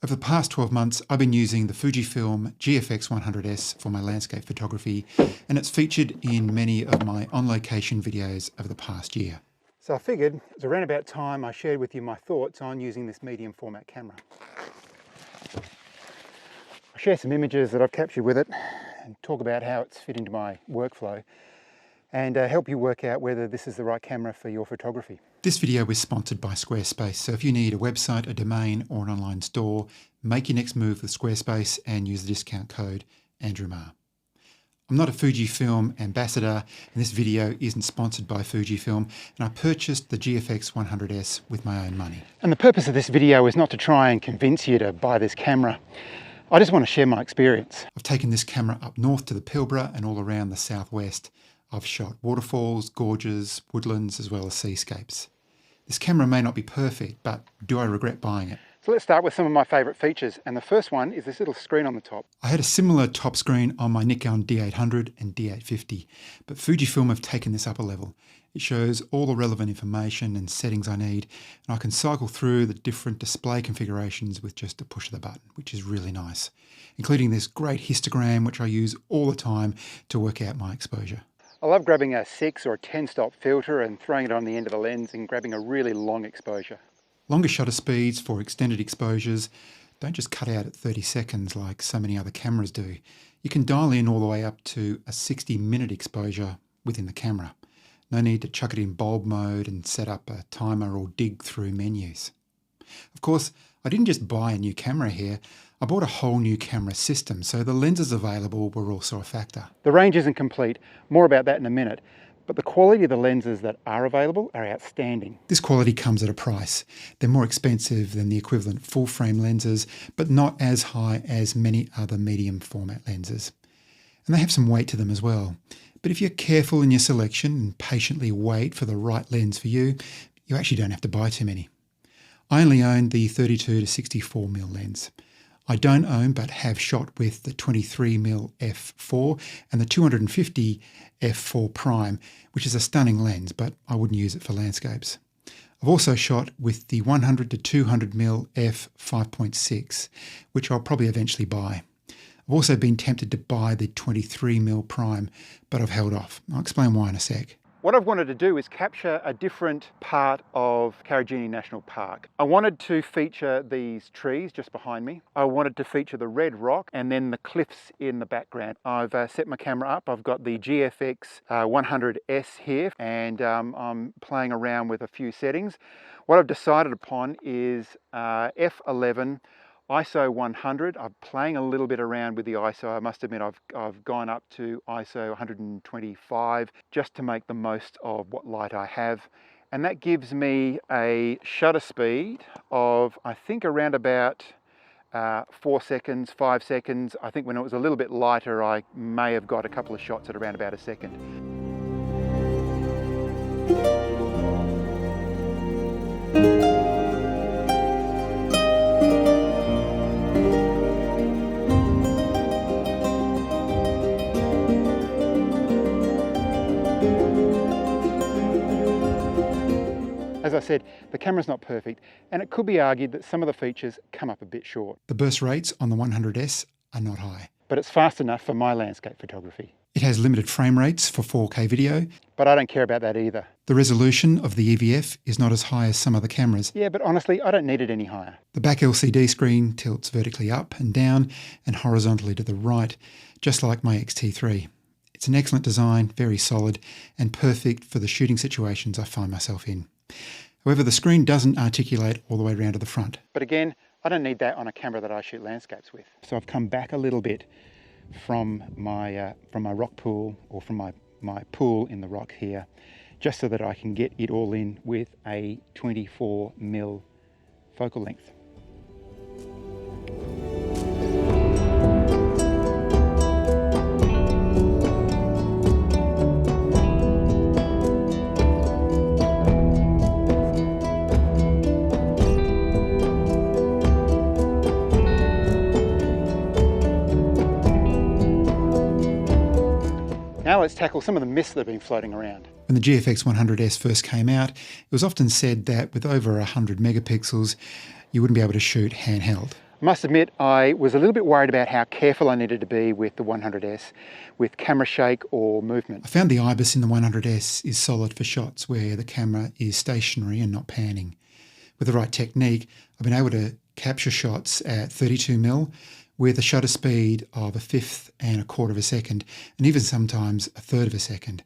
Over the past 12 months, I've been using the Fujifilm GFX 100S for my landscape photography, and it's featured in many of my on-location videos over the past year. So I figured it was around about time I shared with you my thoughts on using this medium format camera. I'll share some images that I've captured with it and talk about how it's fit into my workflow and help you work out whether this is the right camera for your photography. This video is sponsored by Squarespace, so if you need a website, a domain or an online store, make your next move with Squarespace and use the discount code Andrew Marr. I'm not a Fujifilm ambassador and this video isn't sponsored by Fujifilm, and I purchased the GFX 100S with my own money. And the purpose of this video is not to try and convince you to buy this camera. I just want to share my experience. I've taken this camera up north to the Pilbara and all around the southwest. I've shot waterfalls, gorges, woodlands, as well as seascapes. This camera may not be perfect, but do I regret buying it? So let's start with some of my favourite features, and the first one is this little screen on the top. I had a similar top screen on my Nikon D800 and D850, but Fujifilm have taken this up a level. It shows all the relevant information and settings I need, and I can cycle through the different display configurations with just a push of the button, which is really nice, including this great histogram, which I use all the time to work out my exposure. I love grabbing a 6 or a 10 stop filter and throwing it on the end of the lens and grabbing a really long exposure. Longer shutter speeds for extended exposures don't just cut out at 30 seconds like so many other cameras do. You can dial in all the way up to a 60-minute exposure within the camera. No need to chuck it in bulb mode and set up a timer or dig through menus. Of course, I didn't just buy a new camera here, I bought a whole new camera system, so the lenses available were also a factor. The range isn't complete, more about that in a minute, but the quality of the lenses that are available are outstanding. This quality comes at a price. They're more expensive than the equivalent full-frame lenses, but not as high as many other medium format lenses. And they have some weight to them as well. But if you're careful in your selection and patiently wait for the right lens for you, you actually don't have to buy too many. I only own the 32 to 64mm lens. I don't own but have shot with the 23mm f4 and the 250 f4 prime, which is a stunning lens, but I wouldn't use it for landscapes. I've also shot with the 100 to 200mm f5.6, which I'll probably eventually buy. I've also been tempted to buy the 23mm prime, but I've held off. I'll explain why in a sec. What I've wanted to do is capture a different part of Karijini National Park. I wanted to feature these trees just behind me. I wanted to feature the red rock and then the cliffs in the background. I've set my camera up. I've got the GFX 100S here, and I'm playing around with a few settings. What I've decided upon is f11, ISO 100. I'm playing a little bit around with the ISO. I must admit I've gone up to ISO 125 just to make the most of what light I have. And that gives me a shutter speed of, I think, around about 4 seconds, 5 seconds. I think when it was a little bit lighter, I may have got a couple of shots at around about a second. As I said, the camera's not perfect, and it could be argued that some of the features come up a bit short. The burst rates on the 100S are not high. But it's fast enough for my landscape photography. It has limited frame rates for 4K video. But I don't care about that either. The resolution of the EVF is not as high as some other cameras. Yeah, but honestly, I don't need it any higher. The back LCD screen tilts vertically up and down and horizontally to the right, just like my X-T3. It's an excellent design, very solid, and perfect for the shooting situations I find myself in. However, the screen doesn't articulate all the way around to the front. But again, I don't need that on a camera that I shoot landscapes with. So I've come back a little bit from my rock pool, or from my pool in the rock here, just so that I can get it all in with a 24mm focal length. Now let's tackle some of the myths that have been floating around. When the GFX 100S first came out, it was often said that with over 100 megapixels, you wouldn't be able to shoot handheld. I must admit I was a little bit worried about how careful I needed to be with the 100S with camera shake or movement. I found the IBIS in the 100S is solid for shots where the camera is stationary and not panning. With the right technique, I've been able to capture shots at 32mm with a shutter speed of 1/5 and 1/4 of a second, and even sometimes 1/3 of a second,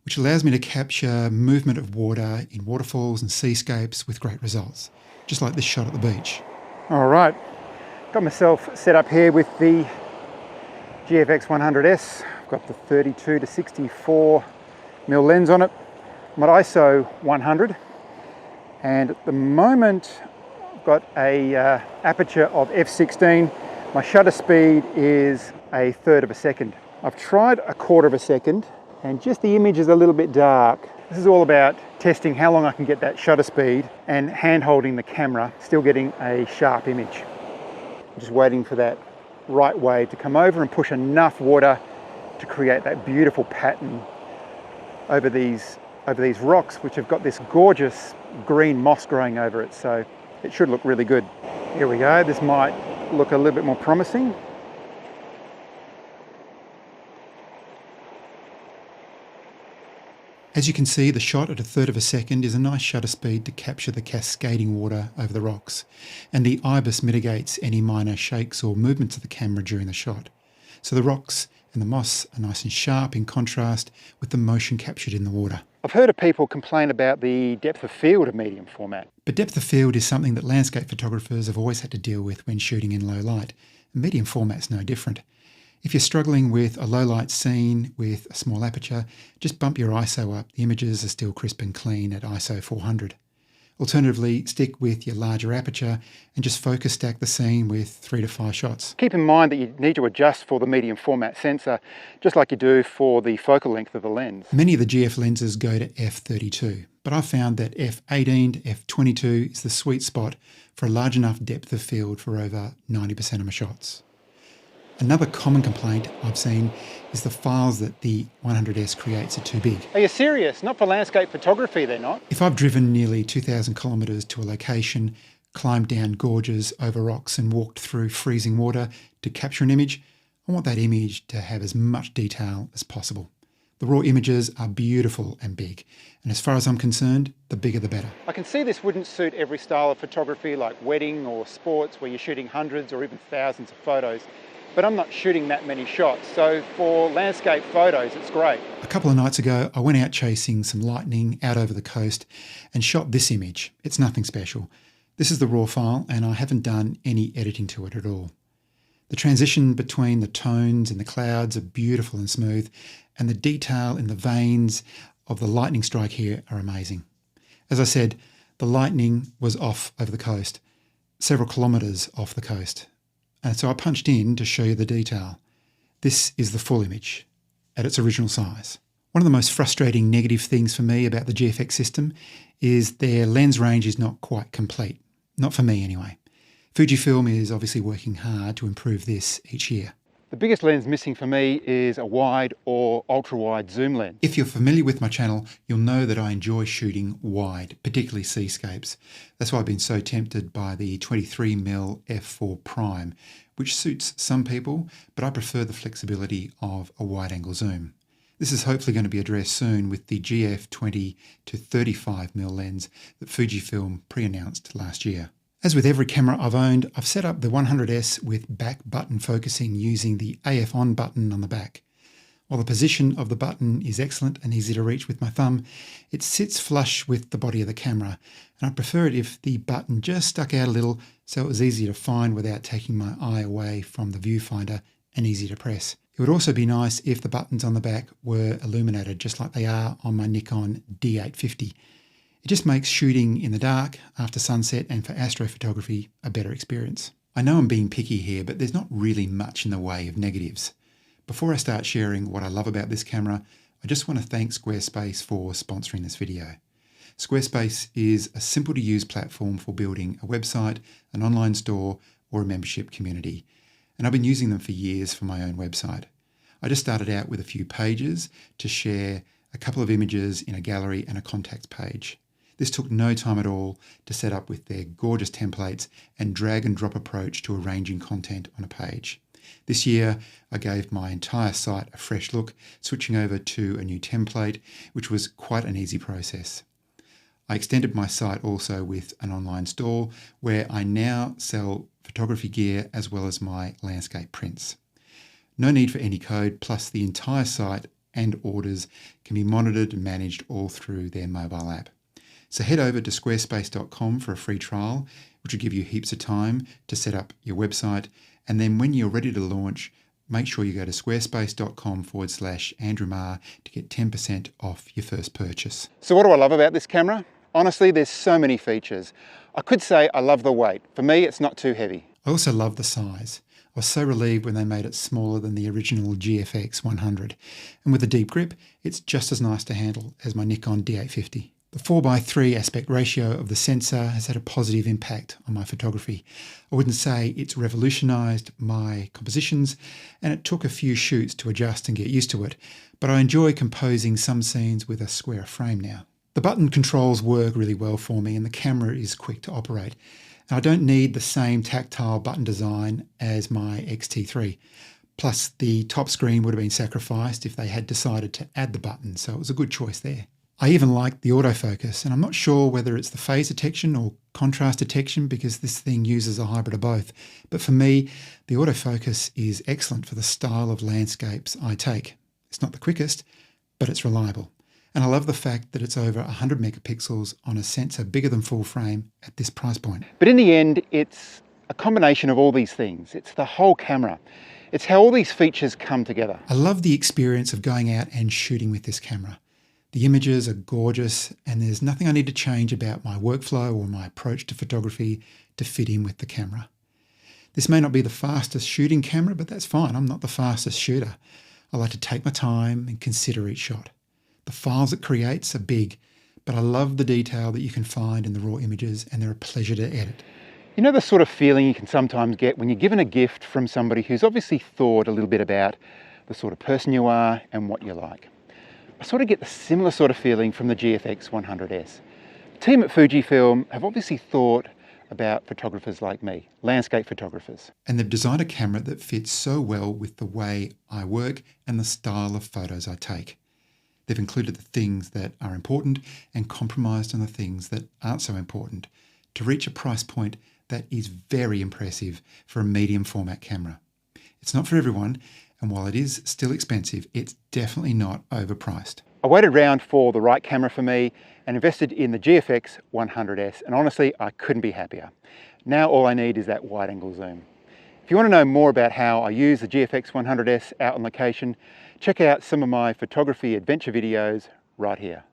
which allows me to capture movement of water in waterfalls and seascapes with great results, just like this shot at the beach. All right, got myself set up here with the GFX 100S. I've got the 32 to 64mm lens on it. I'm at ISO 100, and at the moment I've got a aperture of f/16. My shutter speed is 1/3 of a second. I've tried 1/4 of a second, and just the image is a little bit dark. This is all about testing how long I can get that shutter speed and hand holding the camera, still getting a sharp image. I'm just waiting for that right wave to come over and push enough water to create that beautiful pattern over these rocks, which have got this gorgeous green moss growing over it, so it should look really good. Here we go, this might look a little bit more promising. As you can see, the shot at 1/3 of a second is a nice shutter speed to capture the cascading water over the rocks, and the IBIS mitigates any minor shakes or movements of the camera during the shot. So the rocks and the moss are nice and sharp in contrast with the motion captured in the water. I've heard of people complain about the depth of field of medium format. But depth of field is something that landscape photographers have always had to deal with when shooting in low light, and medium format's no different. If you're struggling with a low light scene with a small aperture, just bump your ISO up. The images are still crisp and clean at ISO 400. Alternatively, stick with your larger aperture and just focus stack the scene with 3 to 5 shots. Keep in mind that you need to adjust for the medium format sensor, just like you do for the focal length of the lens. Many of the GF lenses go to f/32, but I've found that f/18 to f/22 is the sweet spot for a large enough depth of field for over 90% of my shots. Another common complaint I've seen is the files that the 100S creates are too big. Are you serious? Not for landscape photography, they're not? If I've driven nearly 2,000 kilometres to a location, climbed down gorges over rocks and walked through freezing water to capture an image, I want that image to have as much detail as possible. The raw images are beautiful and big, and as far as I'm concerned, the bigger the better. I can see this wouldn't suit every style of photography like wedding or sports where you're shooting hundreds or even thousands of photos. But I'm not shooting that many shots, so for landscape photos, it's great. A couple of nights ago, I went out chasing some lightning out over the coast and shot this image. It's nothing special. This is the raw file, and I haven't done any editing to it at all. The transition between the tones and the clouds are beautiful and smooth, and the detail in the veins of the lightning strike here are amazing. As I said, the lightning was off over the coast, several kilometres off the coast. And so I punched in to show you the detail. This is the full image at its original size. One of the most frustrating negative things for me about the GFX system is their lens range is not quite complete. Not for me anyway. Fujifilm is obviously working hard to improve this each year. The biggest lens missing for me is a wide or ultra-wide zoom lens. If you're familiar with my channel, you'll know that I enjoy shooting wide, particularly seascapes. That's why I've been so tempted by the 23mm f4 prime, which suits some people, but I prefer the flexibility of a wide-angle zoom. This is hopefully going to be addressed soon with the GF 20 to 35mm lens that Fujifilm pre-announced last year. As with every camera I've owned, I've set up the 100S with back button focusing using the AF on button on the back. While the position of the button is excellent and easy to reach with my thumb, it sits flush with the body of the camera, and I prefer it if the button just stuck out a little so it was easy to find without taking my eye away from the viewfinder and easy to press. It would also be nice if the buttons on the back were illuminated just like they are on my Nikon D850. It just makes shooting in the dark, after sunset and for astrophotography a better experience. I know I'm being picky here, but there's not really much in the way of negatives. Before I start sharing what I love about this camera, I just want to thank Squarespace for sponsoring this video. Squarespace is a simple to use platform for building a website, an online store, or a membership community. And I've been using them for years for my own website. I just started out with a few pages to share a couple of images in a gallery and a contacts page. This took no time at all to set up with their gorgeous templates and drag and drop approach to arranging content on a page. This year, I gave my entire site a fresh look, switching over to a new template, which was quite an easy process. I extended my site also with an online store where I now sell photography gear as well as my landscape prints. No need for any code, plus the entire site and orders can be monitored and managed all through their mobile app. So head over to squarespace.com for a free trial, which will give you heaps of time to set up your website. And then when you're ready to launch, make sure you go to squarespace.com/Andrew Marr to get 10% off your first purchase. So what do I love about this camera? Honestly, there's so many features. I could say I love the weight. For me, it's not too heavy. I also love the size. I was so relieved when they made it smaller than the original GFX 100. And with a deep grip, it's just as nice to handle as my Nikon D850. The 4:3 aspect ratio of the sensor has had a positive impact on my photography. I wouldn't say it's revolutionised my compositions, and it took a few shoots to adjust and get used to it, but I enjoy composing some scenes with a square frame now. The button controls work really well for me, and the camera is quick to operate. And I don't need the same tactile button design as my X-T3. Plus, the top screen would have been sacrificed if they had decided to add the button, so it was a good choice there. I even like the autofocus, and I'm not sure whether it's the phase detection or contrast detection because this thing uses a hybrid of both. But for me, the autofocus is excellent for the style of landscapes I take. It's not the quickest, but it's reliable. And I love the fact that it's over 100 megapixels on a sensor bigger than full frame at this price point. But in the end, it's a combination of all these things. It's the whole camera. It's how all these features come together. I love the experience of going out and shooting with this camera. The images are gorgeous, and there's nothing I need to change about my workflow or my approach to photography to fit in with the camera. This may not be the fastest shooting camera, but that's fine. I'm not the fastest shooter. I like to take my time and consider each shot. The files it creates are big, but I love the detail that you can find in the raw images, and they're a pleasure to edit. You know the sort of feeling you can sometimes get when you're given a gift from somebody who's obviously thought a little bit about the sort of person you are and what you like. I sort of get the similar sort of feeling from the GFX 100S. The team at Fujifilm have obviously thought about photographers like me, landscape photographers. And they've designed a camera that fits so well with the way I work and the style of photos I take. They've included the things that are important and compromised on the things that aren't so important to reach a price point that is very impressive for a medium format camera. It's not for everyone, and while it is still expensive, it's definitely not overpriced. I waited around for the right camera for me and invested in the GFX 100S, and honestly, I couldn't be happier. Now all I need is that wide angle zoom. If you want to know more about how I use the GFX 100S out on location, check out some of my photography adventure videos right here.